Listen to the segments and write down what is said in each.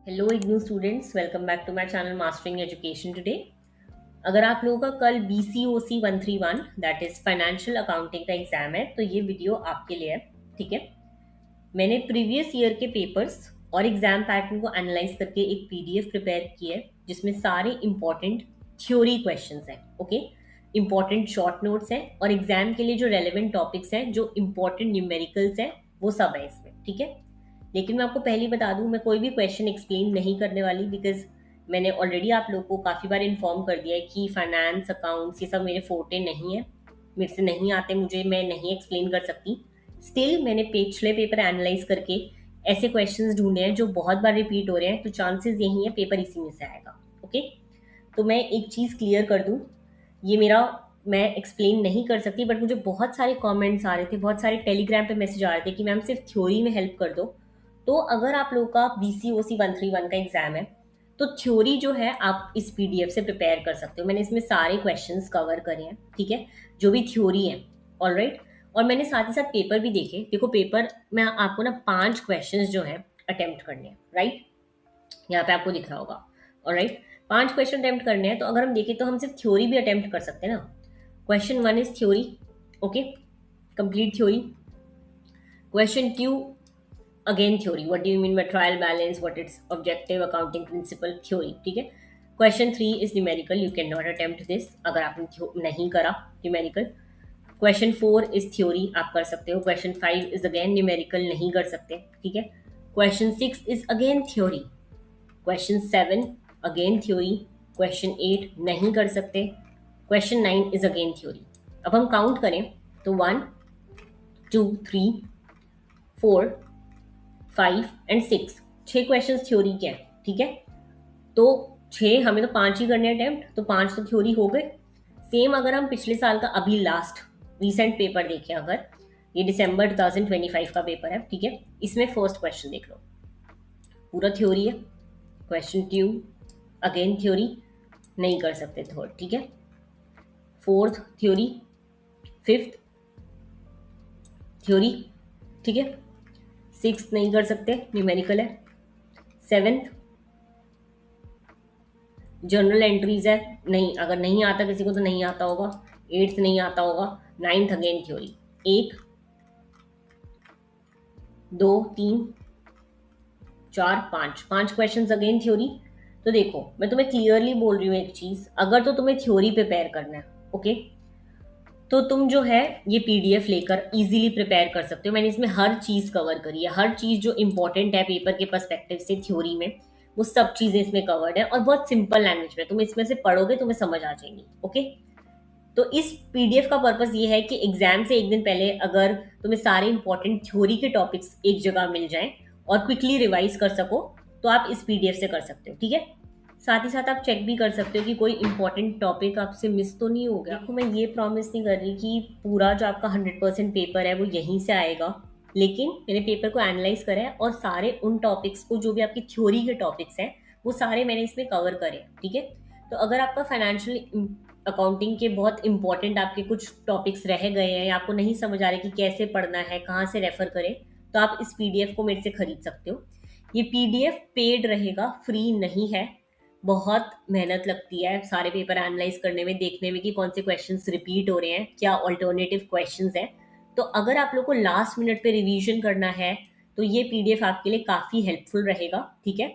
Hello IGNOU students, welcome back to my channel mastering education today. अगर आप लोगों का कल BCOC 131 that is financial accounting का एग्जाम है तो ये वीडियो आपके लिए है। ठीक है, मैंने प्रीवियस ईयर के पेपर्स और एग्जाम पैटर्न को एनालाइज करके एक PDF प्रिपेयर की है जिसमें सारे इंपॉर्टेंट थ्योरी क्वेश्चंस हैं। ओके, इंपॉर्टेंट शॉर्ट नोट्स हैं और एग्जाम के लिए जो रेलेवेंट टॉपिक्स हैं, जो इंपॉर्टेंट न्यूमेरिकल्स हैं, वो सब है इसमें। ठीक है, लेकिन मैं आपको पहले ही बता दूं, मैं कोई भी क्वेश्चन एक्सप्लेन नहीं करने वाली, बिकॉज मैंने ऑलरेडी आप लोगों को काफ़ी बार इन्फॉर्म कर दिया है कि फाइनेंस अकाउंट्स ये सब मेरे फोटे नहीं है, मेरे से नहीं आते, मुझे मैं नहीं एक्सप्लेन कर सकती। स्टिल मैंने पिछले पेपर एनालाइज करके ऐसे क्वेश्चंस ढूंढे हैं जो बहुत बार रिपीट हो रहे हैं, तो चांसेस यही है पेपर इसी में से आएगा। ओके, तो मैं एक चीज़ क्लियर कर दूं, ये मेरा मैं एक्सप्लेन नहीं कर सकती, बट मुझे बहुत सारे कमेंट्स आ रहे थे, बहुत सारे टेलीग्राम पे मैसेज आ रहे थे कि मैम सिर्फ थ्योरी में हेल्प कर दो। तो अगर आप लोगों का BCOC 131 का एग्जाम है तो थ्योरी जो है आप इस PDF से प्रिपेयर कर सकते हो। मैंने इसमें सारे क्वेश्चंस कवर करे हैं। ठीक है, जो भी थ्योरी है। ऑलराइट, और मैंने साथ ही साथ पेपर भी देखे। देखो पेपर में आपको ना 5 क्वेश्चंस जो है अटेम्प्ट करने हैं। राइट, यहाँ पे आपको दिख रहा होगा। ऑलराइट, 5 क्वेश्चन अटेम्प्ट करने हैं, तो अगर हम देखें तो हम सिर्फ थ्योरी भी अटेम्प्ट कर सकते हैं ना। Question 1 is theory. Okay, complete theory. Question 2 again theory, what do you mean by trial balance, what it's objective accounting principle, theory. ठीक है, question 3 is numerical, you can not attempt this अगर आपने नहीं करा न्यूमेरिकल। क्वेश्चन 4 इज थ्योरी, आप कर सकते हो। क्वेश्चन 5 इज अगेन न्यूमेरिकल, नहीं कर सकते। ठीक है, question 6 is again theory. Question 7 again theory. Question 8 नहीं कर सकते। Question 9 is again theory. अब हम काउंट करें तो 1 2 3 4 5 एंड 6, 6 क्वेश्चन थ्योरी के हैं। ठीक है, तो 6 हमें तो 5 ही करने अटेम्प्ट, तो 5 तो थ्योरी हो गए। सेम अगर हम पिछले साल का अभी लास्ट रिसेंट पेपर देखें, अगर ये दिसंबर 2025 का पेपर है, ठीक है, इसमें फर्स्ट क्वेश्चन देख लो, पूरा थ्योरी है। क्वेश्चन 2 अगेन थ्योरी, नहीं कर सकते थर्ड। ठीक है, फोर्थ थ्योरी, फिफ्थ थ्योरी। ठीक है, सिक्स नहीं कर सकते, न्यूमेरिकल है। सेवेंथ जर्नल एंट्रीज है, नहीं, अगर नहीं आता किसी को तो नहीं आता होगा। एट्थ नहीं आता होगा। Ninth again theory. 1 2 3 4 5, 5 question again theory. तो देखो मैं तुम्हें क्लियरली बोल रही हूँ एक चीज, अगर तो तुम्हें थ्योरी प्रिपेयर करना है, ओके, तो तुम जो है ये PDF लेकर इजीली प्रिपेयर कर सकते हो। मैंने इसमें हर चीज कवर करी है, हर चीज जो इंपॉर्टेंट है पेपर के पर्सपेक्टिव से थ्योरी में, वो सब चीजें इसमें कवर्ड है और बहुत सिंपल लैंग्वेज में। तुम इसमें से पढ़ोगे तुम्हें समझ आ जाएंगी। ओके, तो इस PDF का पर्पस ये है कि एग्जाम से एक दिन पहले अगर तुम्हें सारे इंपॉर्टेंट थ्योरी के टॉपिक्स एक जगह मिल जाएं और क्विकली रिवाइज कर सको, तो आप इस PDF से कर सकते हो। ठीक है, साथ ही साथ आप चेक भी कर सकते हो कि कोई इंपॉर्टेंट टॉपिक आपसे मिस तो नहीं हो गया। देखो मैं ये प्रॉमिस नहीं कर रही कि पूरा जो आपका 100% पेपर है वो यहीं से आएगा, लेकिन मैंने पेपर को एनालाइज करा है और सारे उन टॉपिक्स को, जो भी आपकी थ्योरी के टॉपिक्स हैं, वो सारे मैंने इसमें कवर करे। ठीक है, तो अगर आपका फाइनेंशियल अकाउंटिंग के बहुत इंपॉर्टेंट आपके कुछ टॉपिक्स रह गए हैं या आपको नहीं समझ आ रहा कि कैसे पढ़ना है, कहाँ से रेफर करें, तो आप इस PDF को मेरे से खरीद सकते हो। ये PDF पेड रहेगा, फ्री नहीं है। बहुत मेहनत लगती है सारे पेपर एनालाइज करने में, देखने में कि कौन से क्वेश्चंस रिपीट हो रहे हैं, क्या ऑल्टरनेटिव क्वेश्चंस हैं। तो अगर आप लोग को लास्ट मिनट पे रिवीजन करना है तो ये PDF आपके लिए काफ़ी हेल्पफुल रहेगा। ठीक है,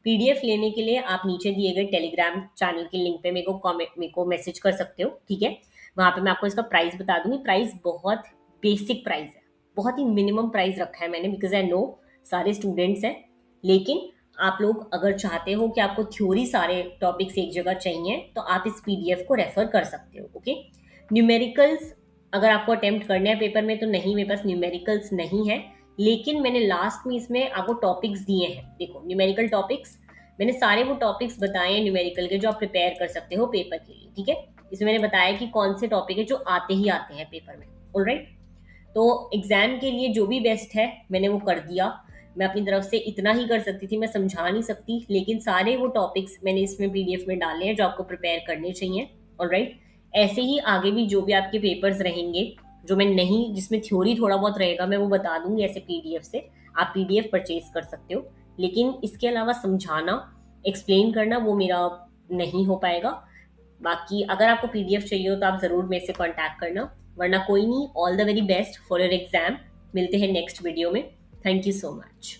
PDF लेने के लिए आप नीचे दिए गए टेलीग्राम चैनल के लिंक पे मेरे को मैसेज कर सकते हो। ठीक है, वहाँ पे मैं आपको इसका प्राइस बता दूंगी। प्राइस बहुत बेसिक प्राइस है, बहुत ही मिनिमम प्राइस रखा है मैंने, बिकॉज आई नो सारे स्टूडेंट्स हैं। लेकिन आप लोग अगर चाहते हो कि आपको थ्योरी सारे टॉपिक्स एक जगह चाहिए, तो आप इस PDF को रेफर कर सकते हो। ओके, न्यूमेरिकल्स अगर आपको अटेम्प्ट करने हैं पेपर में तो नहीं, मेरे पास न्यूमेरिकल्स नहीं है, लेकिन मैंने लास्ट में इसमें आपको टॉपिक्स दिए हैं। देखो न्यूमेरिकल टॉपिक्स, मैंने सारे वो टॉपिक्स बताए हैं न्यूमेरिकल के जो आप प्रिपेयर कर सकते हो पेपर के लिए। ठीक है, इसमें मैंने बताया कि कौन से टॉपिक है जो आते ही आते हैं पेपर में। ऑलराइट, तो एग्जाम के लिए जो भी बेस्ट है मैंने वो कर दिया। मैं अपनी तरफ से इतना ही कर सकती थी, मैं समझा नहीं सकती, लेकिन सारे वो टॉपिक्स मैंने इसमें PDF में डाले हैं जो आपको प्रिपेयर करने चाहिए। ऑलराइट, ऐसे ही आगे भी जो भी आपके पेपर्स रहेंगे, जो मैं नहीं, जिसमें थ्योरी थोड़ा बहुत रहेगा, मैं वो बता दूंगी ऐसे PDF से। आप PDF परचेज कर सकते हो। लेकिन इसके अलावा समझाना, एक्सप्लेन करना वो मेरा नहीं हो पाएगा। बाकी अगर आपको पीडीएफ चाहिए हो तो आप ज़रूर मेरे से कांटेक्ट करना, वरना कोई नहीं। All the very best for your exam. मिलते हैं नेक्स्ट वीडियो में। Thank you so much.